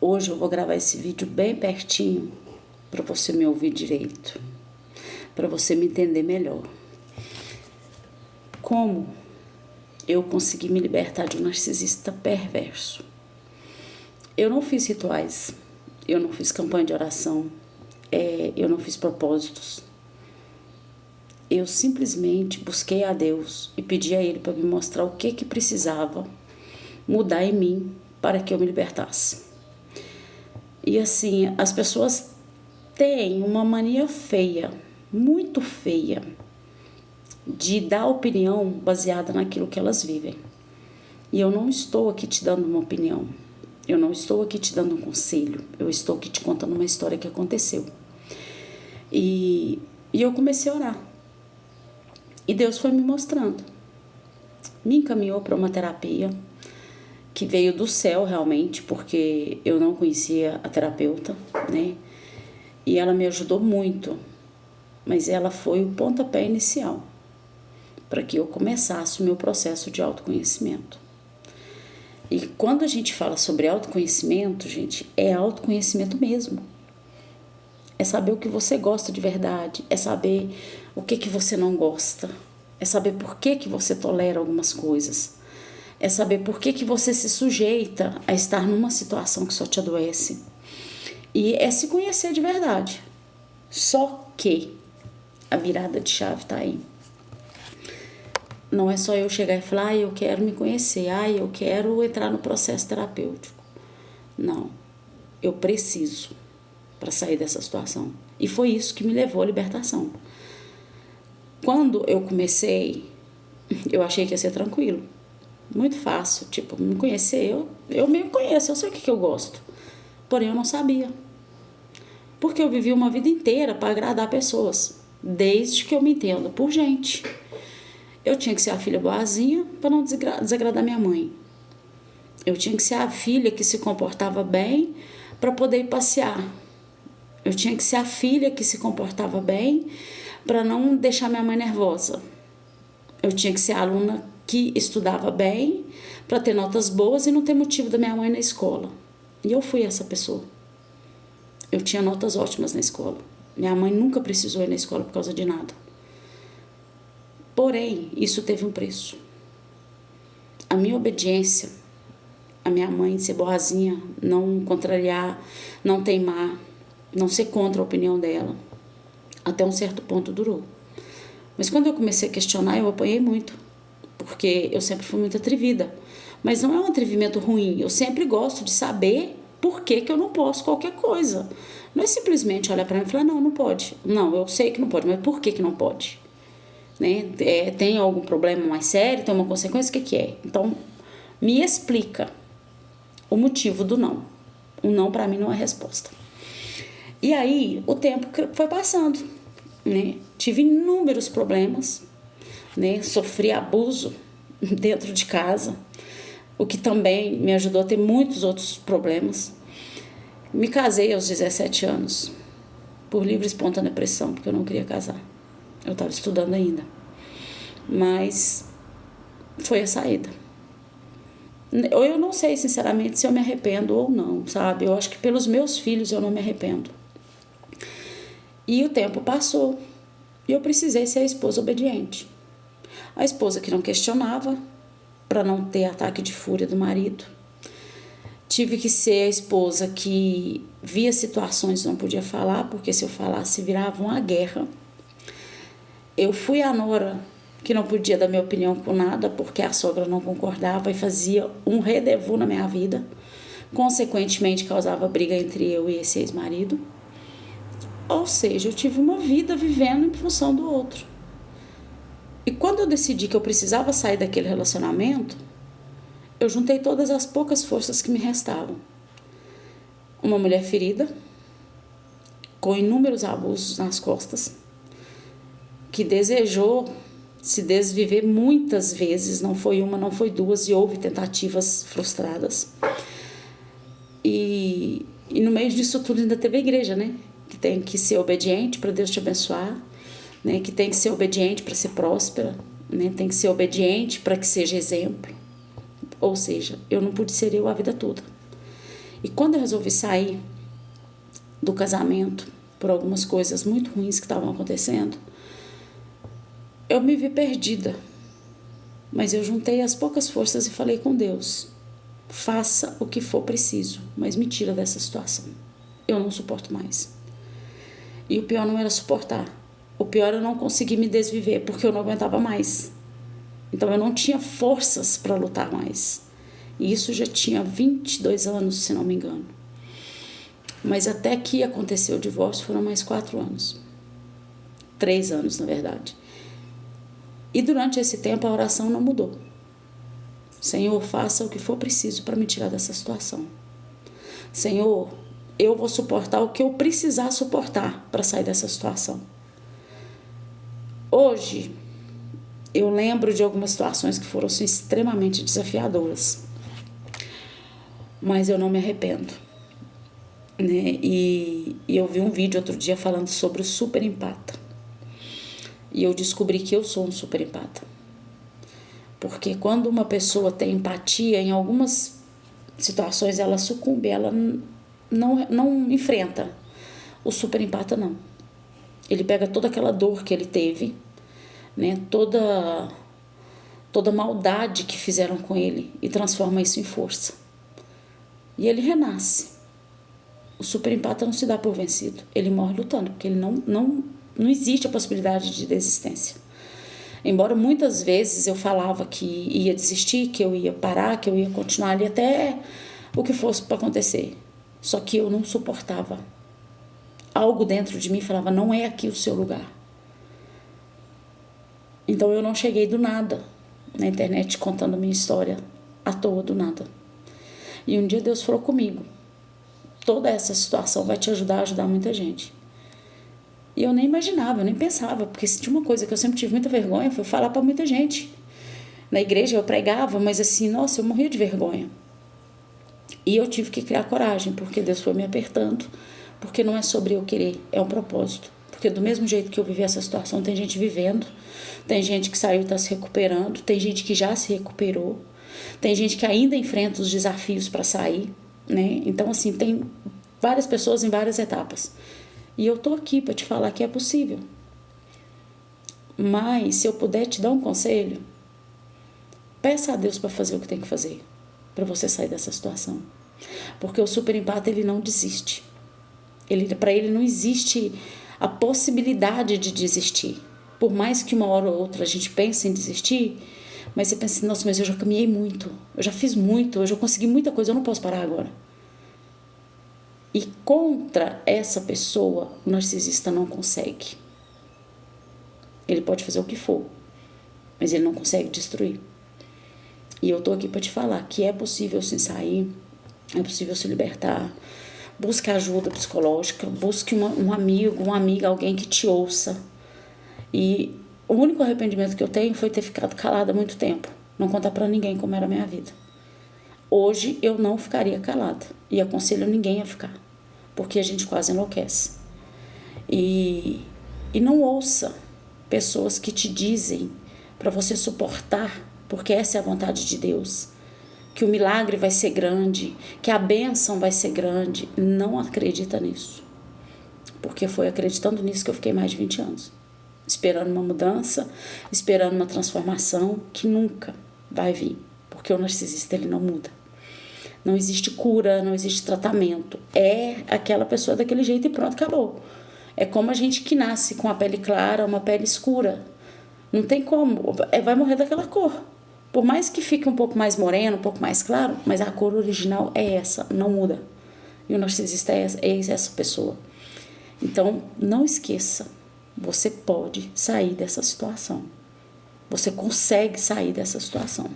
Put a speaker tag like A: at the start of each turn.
A: Hoje eu vou gravar esse vídeo bem pertinho para você me ouvir direito, para você me entender melhor. Como eu consegui me libertar de um narcisista perverso? Eu não fiz rituais, eu não fiz campanha de oração, eu não fiz propósitos. Eu simplesmente busquei a Deus e pedi a Ele para me mostrar o que precisava mudar em mim para que eu me libertasse. E assim, as pessoas têm uma mania feia, muito feia, de dar opinião baseada naquilo que elas vivem. E eu não estou aqui te dando uma opinião, eu não estou aqui te dando um conselho, eu estou aqui te contando uma história que aconteceu. E eu comecei a orar. E Deus foi me mostrando. Me encaminhou para uma terapia que veio do céu realmente, porque eu não conhecia a terapeuta, né? E ela me ajudou muito, mas ela foi o pontapé inicial para que eu começasse o meu processo de autoconhecimento. E quando a gente fala sobre autoconhecimento, gente, é autoconhecimento mesmo. É saber o que você gosta de verdade, é saber o que você não gosta, é saber por que você tolera algumas coisas, é saber por que você se sujeita a estar numa situação que só te adoece. E é se conhecer de verdade. Só que a virada de chave está aí. Não é só eu chegar e falar, eu quero me conhecer, eu quero entrar no processo terapêutico. Não, eu preciso para sair dessa situação. E foi isso que me levou à libertação. Quando eu comecei, eu achei que ia ser tranquilo. Muito fácil, tipo, me conhecer, eu me conheço, eu sei o que eu gosto. Porém, eu não sabia. Porque eu vivi uma vida inteira para agradar pessoas, desde que eu me entendo por gente. Eu tinha que ser a filha boazinha para não desagradar minha mãe. Eu tinha que ser a filha que se comportava bem para poder ir passear. Eu tinha que ser a filha que se comportava bem para não deixar minha mãe nervosa. Eu tinha que ser a aluna que estudava bem para ter notas boas e não ter motivo da minha mãe na escola. E eu fui essa pessoa. Eu tinha notas ótimas na escola. Minha mãe nunca precisou ir na escola por causa de nada. Porém, isso teve um preço. A minha obediência, a minha mãe ser boazinha, não contrariar, não teimar, não ser contra a opinião dela, até um certo ponto durou. Mas quando eu comecei a questionar, eu apanhei muito, porque eu sempre fui muito atrevida. Mas não é um atrevimento ruim, eu sempre gosto de saber por que eu não posso qualquer coisa. Não é simplesmente olhar para mim e falar, não pode. Não, eu sei que não pode, mas por que não pode? Né? Tem algum problema mais sério, tem uma consequência, o que é? Então, me explica o motivo do não. O não para mim não é resposta. E aí, o tempo foi passando, né? Tive inúmeros problemas, né? Sofri abuso dentro de casa, o que também me ajudou a ter muitos outros problemas. Me casei aos 17 anos, por livre e espontânea pressão, porque eu não queria casar. Eu estava estudando ainda. Mas foi a saída. Eu não sei, sinceramente, se eu me arrependo ou não, sabe? Eu acho que pelos meus filhos eu não me arrependo. E o tempo passou e eu precisei ser a esposa obediente. A esposa que não questionava, para não ter ataque de fúria do marido. Tive que ser a esposa que via situações e não podia falar, porque se eu falasse virava uma guerra. Eu fui a nora que não podia dar minha opinião com nada, porque a sogra não concordava e fazia um rendezvous na minha vida. Consequentemente, causava briga entre eu e esse ex-marido. Ou seja, eu tive uma vida vivendo em função do outro. E quando eu decidi que eu precisava sair daquele relacionamento, eu juntei todas as poucas forças que me restavam. Uma mulher ferida, com inúmeros abusos nas costas, que desejou se desviver muitas vezes, não foi uma, não foi duas, e houve tentativas frustradas. E no meio disso tudo ainda teve a igreja, né? Que tem que ser obediente para Deus te abençoar, né? Que tem que ser obediente para ser próspera, né? Tem que ser obediente para que seja exemplo. Ou seja, eu não pude ser eu a vida toda. E quando eu resolvi sair do casamento, por algumas coisas muito ruins que estavam acontecendo, eu me vi perdida. Mas eu juntei as poucas forças e falei com Deus: faça o que for preciso, mas me tira dessa situação. Eu não suporto mais. E o pior não era suportar. O pior era não conseguir me desviver, porque eu não aguentava mais. Então eu não tinha forças para lutar mais. E isso já tinha 22 anos, se não me engano. Mas até que aconteceu o divórcio foram mais 4 anos. 3 anos, na verdade. E durante esse tempo a oração não mudou. Senhor, faça o que for preciso para me tirar dessa situação. Senhor, eu vou suportar o que eu precisar suportar para sair dessa situação. Hoje, eu lembro de algumas situações que foram assim, extremamente desafiadoras. Mas eu não me arrependo. Né? E eu vi um vídeo outro dia falando sobre o super empata. E eu descobri que eu sou um super empata. Porque quando uma pessoa tem empatia, em algumas situações ela sucumbe, ela não enfrenta. O super empata não. Ele pega toda aquela dor que ele teve, né, toda maldade que fizeram com ele e transforma isso em força. E ele renasce. O super empata não se dá por vencido. Ele morre lutando, porque ele não existe a possibilidade de desistência. Embora muitas vezes eu falava que ia desistir, que eu ia parar, que eu ia continuar ali até o que fosse para acontecer. Só que eu não suportava. Algo dentro de mim falava: não é aqui o seu lugar. Então eu não cheguei do nada na internet contando a minha história à toa, do nada. E um dia Deus falou comigo: toda essa situação vai te ajudar a ajudar muita gente. E eu nem imaginava, eu nem pensava, porque se tinha uma coisa que eu sempre tive muita vergonha, foi falar para muita gente. Na igreja eu pregava, mas assim, nossa, eu morria de vergonha. E eu tive que criar coragem, porque Deus foi me apertando, porque não é sobre eu querer, é um propósito. Porque do mesmo jeito que eu vivi essa situação, tem gente vivendo, tem gente que saiu e está se recuperando, tem gente que já se recuperou, tem gente que ainda enfrenta os desafios para sair, né? Então, assim, tem várias pessoas em várias etapas. E eu tô aqui para te falar que é possível. Mas, se eu puder te dar um conselho, peça a Deus para fazer o que tem que fazer, para você sair dessa situação. Porque o super empata, ele não desiste. Para ele não existe a possibilidade de desistir. Por mais que uma hora ou outra a gente pense em desistir, mas você pensa: nossa, mas eu já caminhei muito, eu já fiz muito, eu já consegui muita coisa, eu não posso parar agora. E contra essa pessoa, o narcisista não consegue. Ele pode fazer o que for, mas ele não consegue destruir. E eu tô aqui para te falar que é possível se sair, é possível se libertar. Busque ajuda psicológica, busque um amigo, uma amiga, alguém que te ouça. E o único arrependimento que eu tenho foi ter ficado calada há muito tempo, não contar para ninguém como era a minha vida. Hoje eu não ficaria calada e aconselho ninguém a ficar, porque a gente quase enlouquece. E não ouça pessoas que te dizem para você suportar, porque essa é a vontade de Deus, que o milagre vai ser grande, que a bênção vai ser grande. Não acredita nisso, porque foi acreditando nisso que eu fiquei mais de 20 anos, esperando uma mudança, esperando uma transformação que nunca vai vir, porque o narcisista, ele não muda. Não existe cura, não existe tratamento. É aquela pessoa daquele jeito e pronto, acabou. É como a gente que nasce com a pele clara, uma pele escura. Não tem como, vai morrer daquela cor. Por mais que fique um pouco mais moreno, um pouco mais claro, mas a cor original é essa, não muda. E o narcisista é essa pessoa. Então, não esqueça, você pode sair dessa situação. Você consegue sair dessa situação.